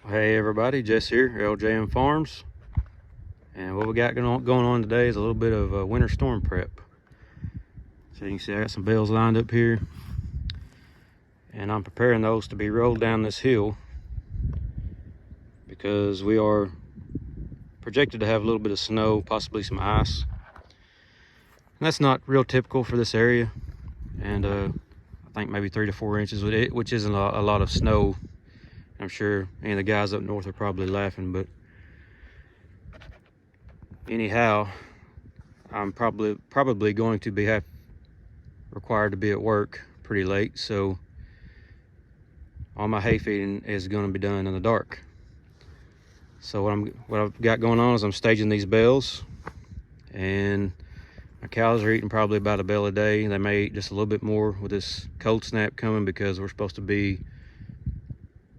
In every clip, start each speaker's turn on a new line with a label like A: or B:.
A: Hey everybody, Jess here, LJM Farms, and what we got going on today is a little bit of a winter storm prep. So you can see I got some bales lined up here, and I'm preparing those to be rolled down this hill because we are projected to have a little bit of snow, possibly some ice. And that's not real typical for this area, and I think maybe 3 to 4 inches with it, which isn't a lot of snow. I'm sure any of the guys up north are probably laughing, but anyhow, I'm probably going to be required to be at work pretty late, so all my hay feeding is going to be done in the dark. So what I've got going on is I'm staging these bales, and my cows are eating probably about a bale a day. They may eat just a little bit more with this cold snap coming because we're supposed to be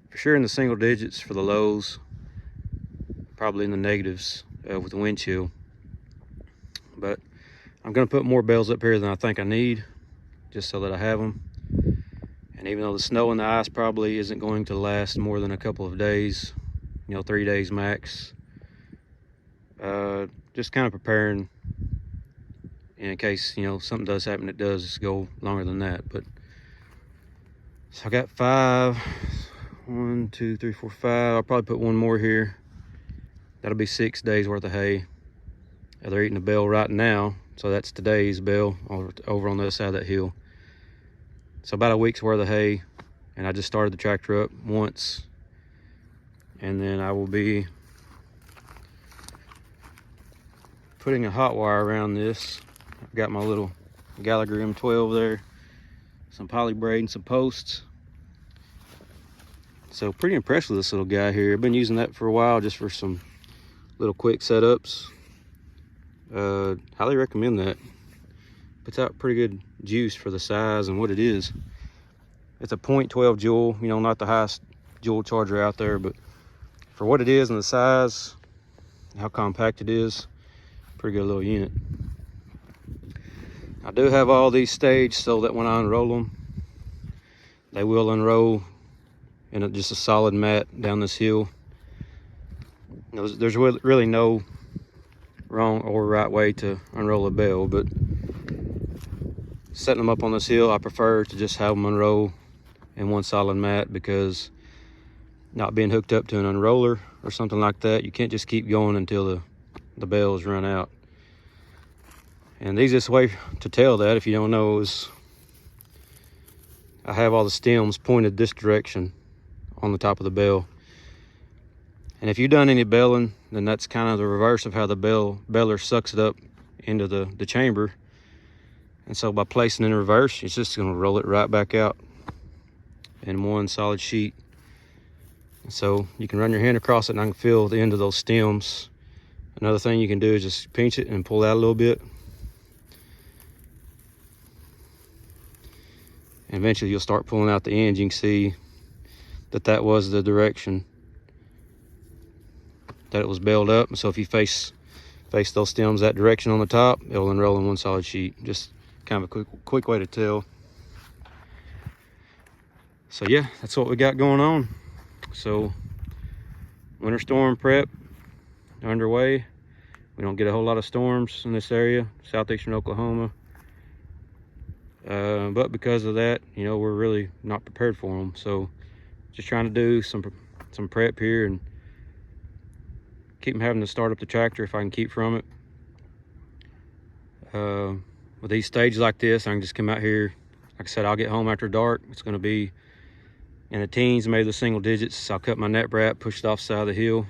A: for sure in the single digits for the lows, probably in the negatives with the wind chill. But I'm going to put more bales up here than I think I need, just so that I have them. And even though the snow and the ice probably isn't going to last more than a couple of days, 3 days max, just kind of preparing in case something does happen. It does go longer than that. But so I got 5, 1, 2, 3, 4, 5. I'll probably put one more here. That'll be 6 days worth of hay. They're eating a bale right now, so that's today's bale over on the other side of that hill. So about a week's worth of hay, and I just started the tractor up once, and then I will be putting a hot wire around this. I've got my little Gallagher M12 there, some poly braid and some posts. So pretty impressed with this little guy here. I've been using that for a while just for some little quick setups. Highly recommend that. Puts out pretty good juice for the size and what it is. It's a 0.12 joule, not the highest joule charger out there, but for what it is and the size, how compact it is, pretty good little unit. I do have all these staged so that when I unroll them, they will unroll in just a solid mat down this hill. There's really no wrong or right way to unroll a bale, but setting them up on this hill, I prefer to just have them unroll in one solid mat, because not being hooked up to an unroller or something like that, you can't just keep going until the bales run out. And the easiest way to tell that, if you don't know, is I have all the stems pointed this direction on the top of the bale. And if you've done any baling, then that's kind of the reverse of how the baler sucks it up into the chamber. And so by placing it in reverse, it's just going to roll it right back out in one solid sheet. And so you can run your hand across it, and I can feel the end of those stems. Another thing you can do is just pinch it and pull out a little bit. And eventually you'll start pulling out the end. You can see that was the direction that it was baled up. And so if you face those stems that direction on the top, it'll unroll in one solid sheet. Just kind of a quick way to tell. So yeah, that's what we got going on. So winter storm prep underway. We don't get a whole lot of storms in this area, southeastern Oklahoma. But because of that, we're really not prepared for them. So just trying to do some prep here and keep from having to start up the tractor if I can keep from it. With these stages like this, I can just come out here. Like I said, I'll get home after dark. It's going to be in the teens, maybe the single digits. I'll cut my net wrap, push it off the side of the hill,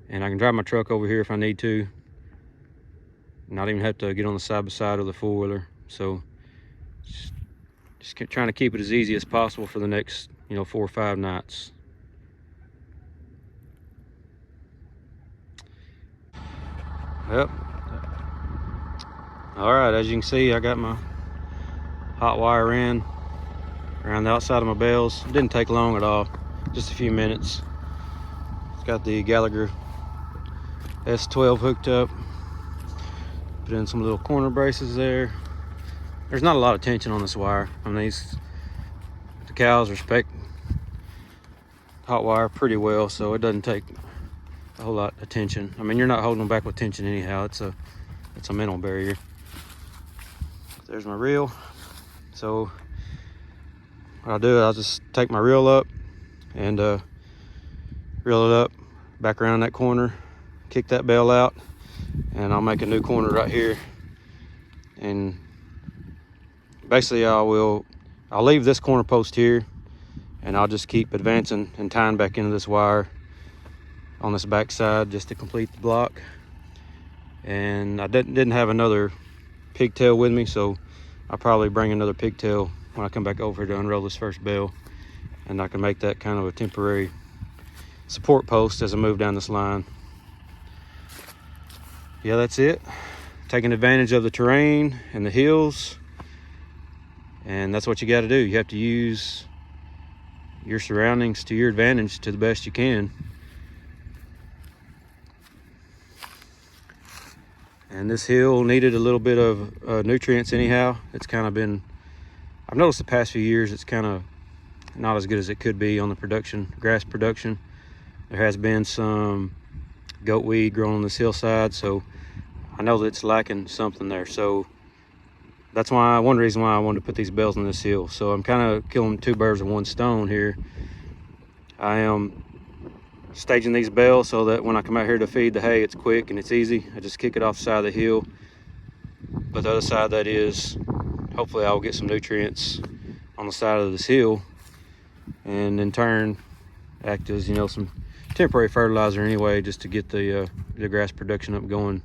A: and I can drive my truck over here if I need to. Not even have to get on the side by side of the four-wheeler. So just trying to keep it as easy as possible for the next 4 or 5 nights. Yep. All right, as you can see, I got my hot wire in around the outside of my bales. It didn't take long at all, just a few minutes. It's got the Gallagher S12 hooked up. Put in some little corner braces there. There's not a lot of tension on this wire. I mean, the cows hot wire pretty well, so it doesn't take a whole lot of tension. I mean, you're not holding them back with tension anyhow. It's a mental barrier. There's my reel. So what I'll do, I'll just take my reel up and reel it up back around that corner, kick that bell out, and I'll make a new corner right here. And basically I'll leave this corner post here, and I'll just keep advancing and tying back into this wire on this back side just to complete the block. And I didn't have another pigtail with me, so I'll probably bring another pigtail when I come back over to unroll this first bell, and I can make that kind of a temporary support post as I move down this line. Yeah, that's it. Taking advantage of the terrain and the hills, and that's what you got to do. You have to use your surroundings to your advantage to the best you can. And this hill needed a little bit of nutrients anyhow. It's kind of been, I've noticed the past few years, it's kind of not as good as it could be on the grass production. There has been some goat weed growing on this hillside, so I know that it's lacking something there. So that's one reason why I wanted to put these bells on this hill. So I'm kind of killing two birds with one stone here. I am staging these bells so that when I come out here to feed the hay, it's quick and it's easy. I just kick it off the side of the hill. But the other side, that is, hopefully I'll get some nutrients on the side of this hill, and in turn act as, you know, some temporary fertilizer anyway, just to get the grass production up going.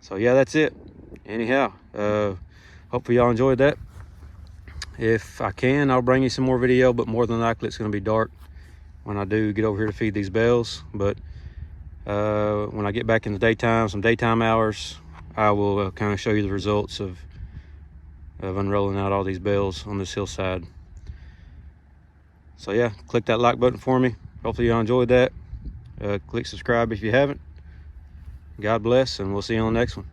A: So yeah, that's it. Anyhow, hopefully y'all enjoyed that. If I can, I'll bring you some more video, but more than likely it's going to be dark when I do get over here to feed these bells. But when I get back in the daytime, some daytime hours, I will kind of show you the results of unrolling out all these bells on this hillside. So yeah, click that like button for me. Hopefully y'all enjoyed that. Click subscribe if you haven't. God bless, and we'll see you on the next one.